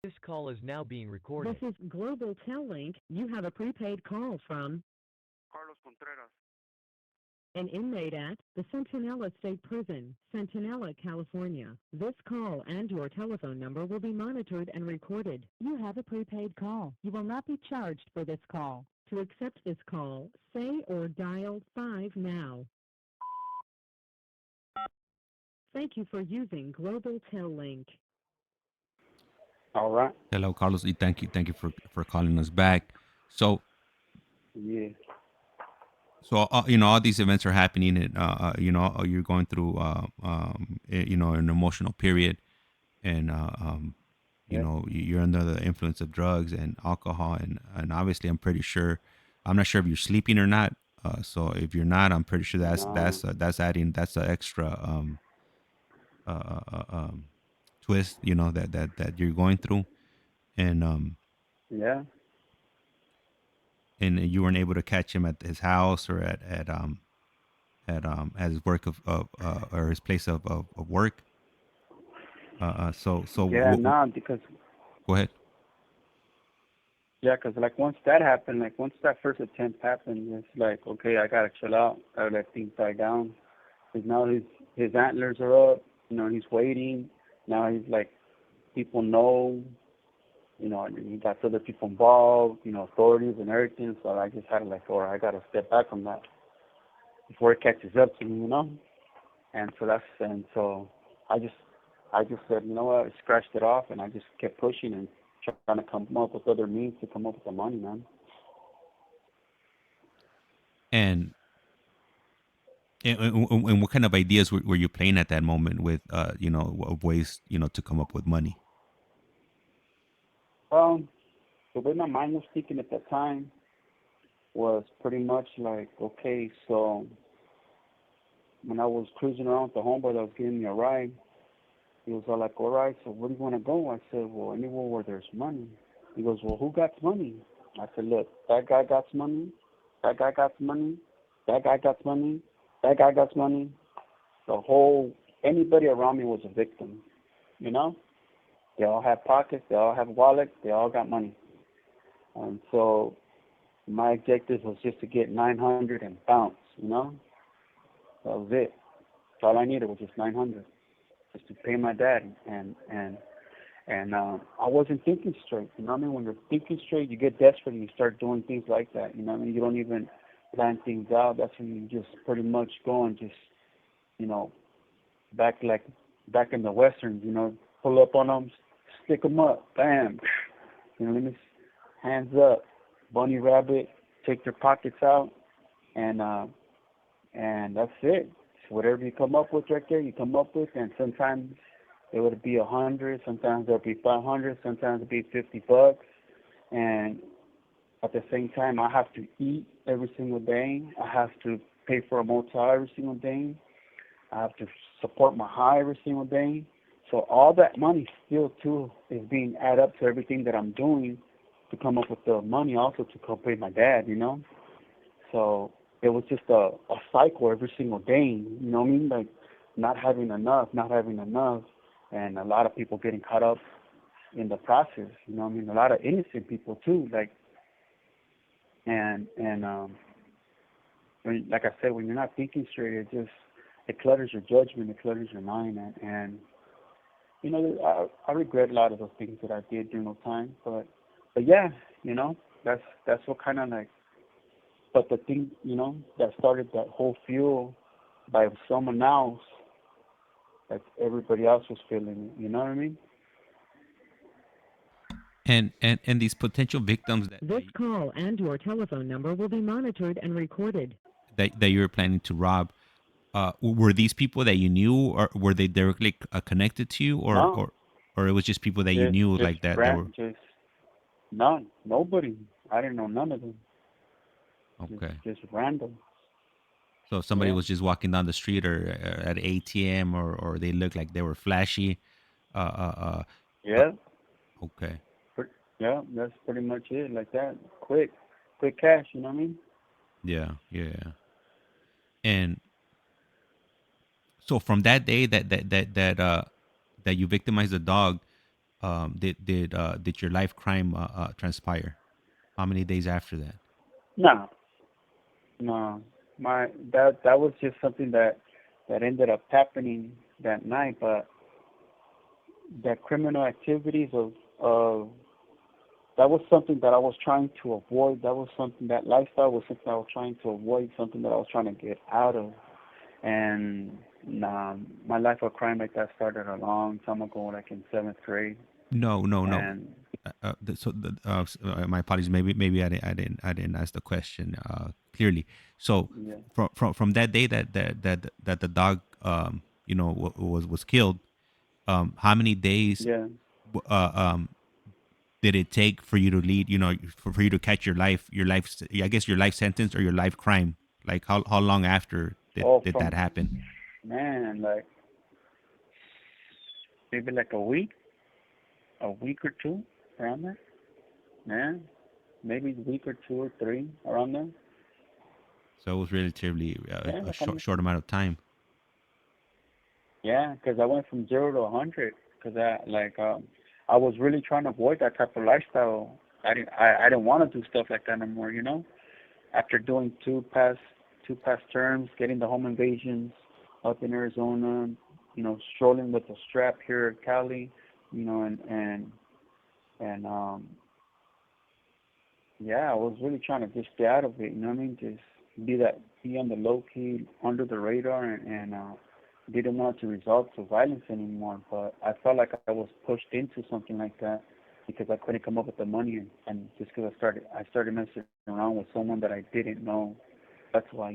This call is now being This recorded. is Global Tel-Link. You have a prepaid call from Carlos Contreras. an inmate at the Centinela State Prison, Centinela, California. This call and your telephone number will be monitored and recorded. You have a prepaid call. You will not be charged for this call. To accept this call, say or dial 5 now. Thank you for using Global Tel-Link. All right. Hello, Carlos. Thank you for calling us back. So, Yeah. all these events are happening, and you're going through, an emotional period, and Yeah. you're under the influence of drugs and alcohol, and obviously, I'm not sure if you're sleeping or not. So if you're not, I'm pretty sure No. that's an extra uh, uh, um, twist, that you're going through, and Yeah. you weren't able to catch him at his house or at his work or his place of work. Yeah. No, because Go ahead. yeah, because like once that happened, like once that first attempt happened, it's like okay, I gotta chill out. Gotta let things die down. Because now his antlers are up. He's waiting. Now he's like people know. And he got other people involved. Authorities and everything. So I just had to like, or I gotta step back from that before it catches up to me. And so I just said, you know what, I scratched it off, and I just kept pushing and trying to come up with other means to come up with the money, man. And and what kind of ideas were you playing at that moment with of ways to come up with money? Um, the way my mind was thinking at that time was pretty much like, okay, so when I was cruising around with the homeboy that was giving me a ride, he was all like, all right, so where do you want to go? I said, well, anywhere where there's money. He goes, well, who got money? I said, look, that guy got money, that guy got money, that guy got money, that guy got money. Anybody around me was a victim, you know? They all have pockets, they all have wallets, they all got money. And so my objective was just to get 900 and bounce. That was it. That's all I needed was just 900, just to pay my dad. And I wasn't thinking straight. You know what I mean? When you're thinking straight, you get desperate and you start doing things like that. You know what I mean? You don't even plan things out. That's when you just pretty much go and just, you know, back like back in the westerns. Pull up on them, stick them up, bam. Let me hands up, bunny rabbit, take their pockets out, and that's it. Whatever you come up with right there, you come up with, and sometimes it would be 100, sometimes it'll be 500, sometimes it'll be $50, and at the same time, I have to eat every single day. I have to pay for a motel every single day. I have to support my high every single day. So all that money still too is being added up to everything that I'm doing to come up with the money also to come pay my dad. So it was just a cycle every single day, you know what I mean? Like not having enough, not having enough, and a lot of people getting caught up in the process, you know what I mean? A lot of innocent people too, like and like I said, when you're not thinking straight, it clutters your judgment, it clutters your mind, and I regret a lot of those things that I did during those times, but yeah, that's what kind of like. But the thing, that started that whole fuel by someone else, that everybody else was feeling it. You know what I mean? And these potential victims This call and your telephone number will be monitored and recorded. that you were planning to rob, were these people that you knew, or were they directly connected to you, No, or it was just people that you just knew just like that ran, were just none, nobody. I didn't know none of them. Just okay? just random. So if somebody Yeah, was just walking down the street or at ATM, or they looked like they were flashy. Uh, uh, uh, uh, yeah, okay. yeah. That's pretty much it. Like that, quick cash. You know what I mean? Yeah, yeah. And so from that day that you victimized the dog, did your life crime transpire? How many days after that? No, no. That was just something that ended up happening that night. But that criminal activities of that was something that I was trying to avoid. That was something, that lifestyle was something I was trying to avoid, something that I was trying to get out of. And nah, my life of crime like that started a long time ago, like in seventh grade. No, no, no. And My apologies. Maybe I didn't ask the question clearly. So yeah, from that day that the dog was killed, how many days yeah. uh, um did it take for you to lead? For you to catch I guess your life sentence or your life crime. Like how long after did Oh, did that from happen? man, like maybe like a week or two around there. Man, maybe a week or two or three around there. So it was relatively Yeah, a like short amount of time. yeah, because I went from 0 to 100. Because I was really trying to avoid that type of lifestyle. I didn't want to do stuff like that anymore. After doing two past terms, getting the home invasions up in Arizona, strolling with a strap here at Cali, and yeah, I was really trying to just stay out of it. You know what I mean? Just be on the low key, under the radar, and didn't want to resort to violence anymore. But I felt like I was pushed into something like that because I couldn't come up with the money, and just because I started messing around with someone that I didn't know. That's why.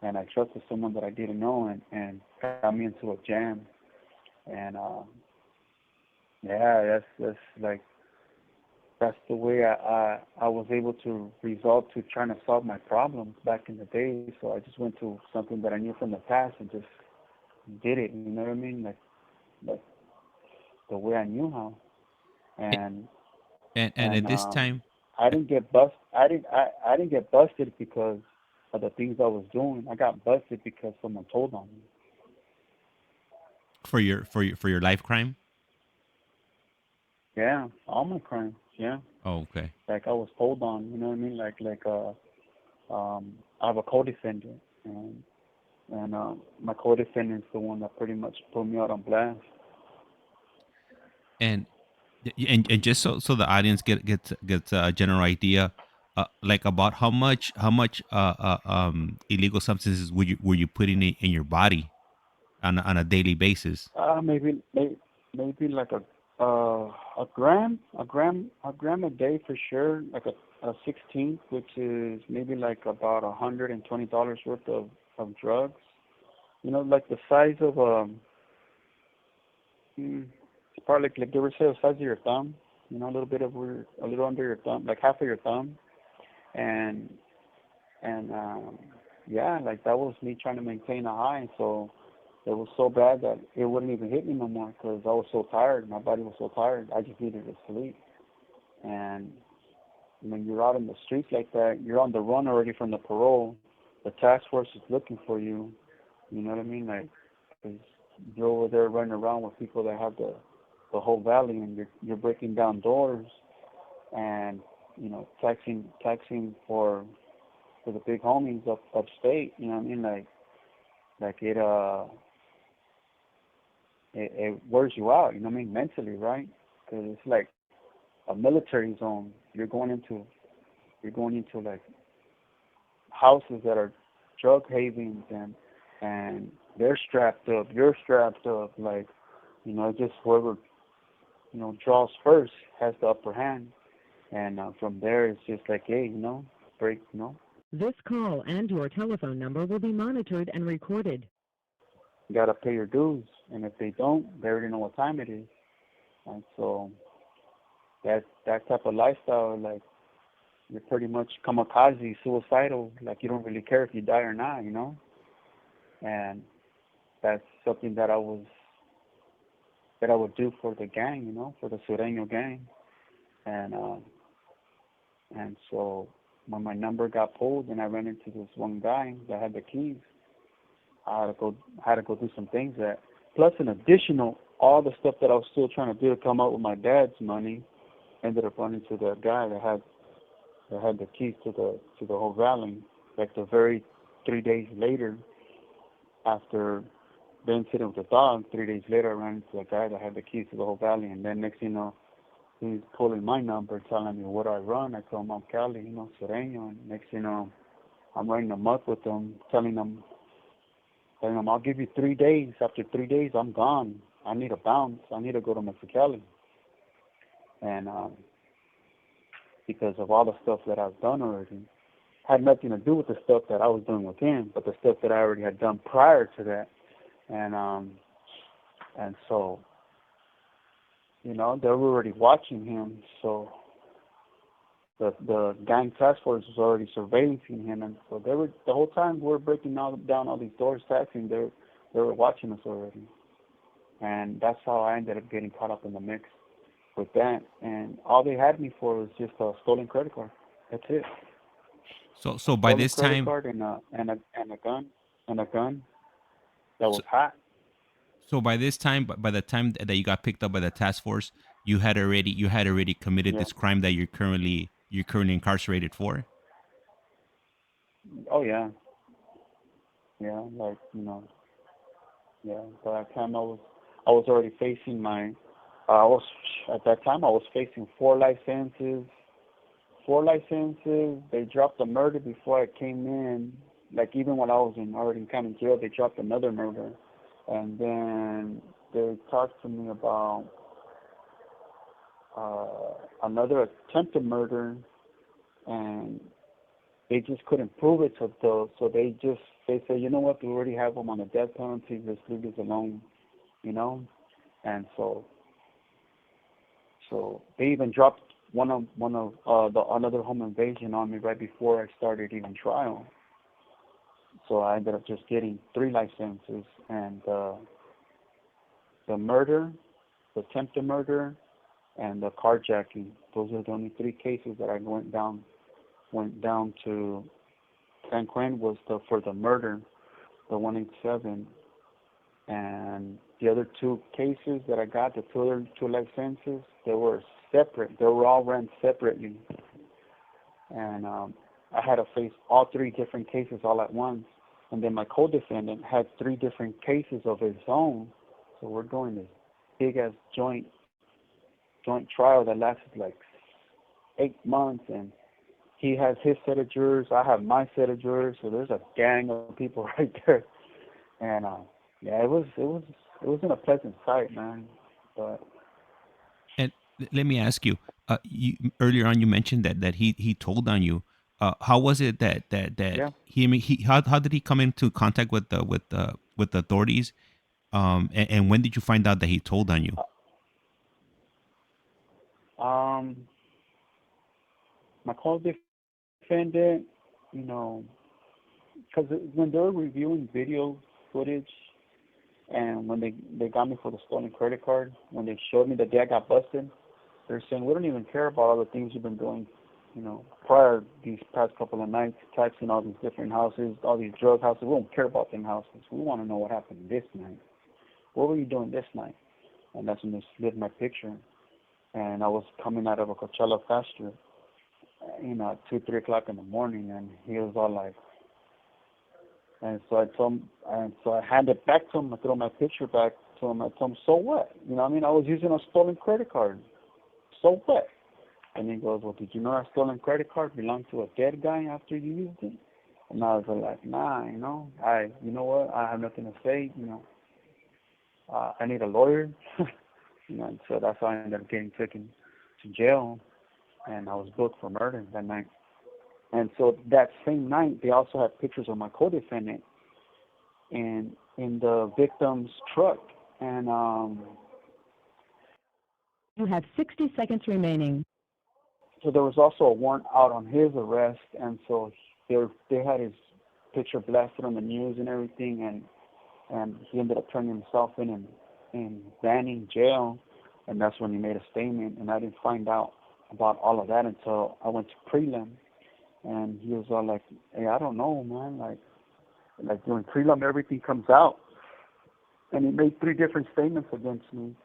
And I trusted someone that I didn't know, and got me into a jam. And yeah, that's like that's the way I was able to resort to trying to solve my problems back in the day. So I just went to something that I knew from the past and just did it. You know what I mean? Like the way I knew how. A- And and and at this time, I didn't get bust. I didn't get busted because of the things I was doing. I got busted because someone told on me. for your life crime. Yeah, all my crimes. Yeah, Oh, okay. like I was told on. You know what I mean? I have a co-defendant, and my co-defendant's the one that pretty much put me out on blast. And and just so the audience gets a general idea, like about how much illegal substances were you putting in your body on a daily basis? Maybe like a gram a day for sure, like a 16th, which is maybe like about $120 worth of drugs. Like the size of it's probably like give or say the size of your thumb. A little under your thumb, like half of your thumb, and and yeah, like that was me trying to maintain a high. So it was so bad that it wouldn't even hit me no more because I was so tired. My body was so tired. I just needed to sleep. And when you're out in the streets like that, you're on the run already from the parole. The task force is looking for you. You know what I mean? Like, 'cause you're over there running around with people that have the whole valley, and you're breaking down doors and taxing for the big homies upstate. You know what I mean? Like it wears you out. You know what I mean? Mentally, right? Because it's like a military zone. You're going into like houses that are drug havens, and they're strapped up. You're strapped up. Like, just whoever draws first has the upper hand. And from there, it's just like, hey, break. This call and your telephone number will be monitored and recorded. You gotta pay your dues, and if they don't, they already know what time it is. And so that type of lifestyle, like, you're pretty much kamikaze, suicidal. Like, you don't really care if you die or not. And that's something that I would do for the gang, for the Sureño gang. And so when my number got pulled and I ran into this one guy that had the keys, I had to go do some things that, plus an additional all the stuff that I was still trying to do to come up with my dad's money ended up running to the guy that had the keys to the whole valley. Like the very 3 days later, after the incident with the dog, 3 days later I ran into the guy that had the keys to the whole valley, and then next thing you know, he's pulling my number, telling me what I run. I told him I'm Cali, Sereno, and next thing you know, I'm running amok with him, telling him I'll give you 3 days. After 3 days, I'm gone. I need a bounce. I need to go to Mexicali. And because of all the stuff that I've done already, had nothing to do with the stuff that I was doing with him, but the stuff that I already had done prior to that. And so, they were already watching him. So the gang task force was already surveillancing him, and so they were the whole time we were breaking down all these doors, taxing. They were watching us already, and that's how I ended up getting caught up in the mix with that. And all they had me for was just a stolen credit card. That's it. So by Stolen this credit time, card and a gun that was so, hot. so by this time, by the time that you got picked up by the task force, you had already committed Yeah. this crime that you're currently incarcerated for. Oh yeah. Yeah. Like yeah. By that time I was already facing my. I was at that time I was facing 4 licenses. 4 licenses. They dropped the murder before I came in. Like even when I was already in county jail, they dropped another murder, and then they talked to me about another attempted murder, and they just couldn't prove it. So they said, you know what, we already have him on a death penalty. Just leave this alone, you know. And so they even dropped one of the another home invasion on me right before I started even trial. So I ended up just getting 3 licenses, and the murder, the attempted murder, and the carjacking. Those are the only 3 cases that I went down to San Quentin was for the murder, the 187, and the other 2 cases that I got, the other two licenses, they were separate. They were all ran separately, and I had to face all 3 different cases all at once. And then my co-defendant had 3 different cases of his own. So we're doing this big ass joint trial that lasted like 8 months, and he has his set of jurors, I have my set of jurors. So there's a gang of people right there, and yeah, it wasn't a pleasant sight, man. But And let me ask you, earlier on you mentioned that he told on you. How was it that yeah, how did he come into contact with the authorities? And when did you find out that he told on you? um, my co-defendant, you know, because when they were reviewing video footage, and when they got me for the stolen credit card, when they showed me the day I got busted, they're saying we don't even care about all the things you've been doing, prior these past couple of nights, taxing all these different houses, all these drug houses. We don't care about them houses. We want to know what happened this night. What were you doing this night? And that's when they slid my picture. And I was coming out of a Coachella pasture, at 2, 3 o'clock in the morning, and he was all like, and so I told him, and so I handed it back to him. I threw my picture back to him. I told him, so what? I was using a stolen credit card. So what? And he goes, well, did you know that stolen credit card belonged to a dead guy after you used it? And I was like, nah, you know what? I have nothing to say, I need a lawyer. And so that's how I ended up getting taken to jail, and I was booked for murder that night. And so that same night, they also had pictures of my co-defendant in the victim's truck. And You have 60 seconds remaining. so there was also a warrant out on his arrest, and so they had his picture blasted on the news and everything, and he ended up turning himself in Banning jail, and that's when he made a statement. And I didn't find out about all of that until I went to prelim, and he was all like, hey, I don't know, man, like during prelim everything comes out. and he made 3 different statements against me,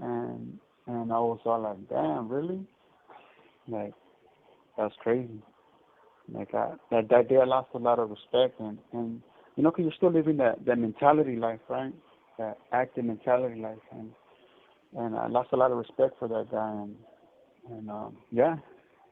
and I was all like, damn, really? Like, that's crazy. Like, that day I lost a lot of respect, and you know, 'cause you're still living that mentality life, right? That active mentality life, and I lost a lot of respect for that guy, and yeah,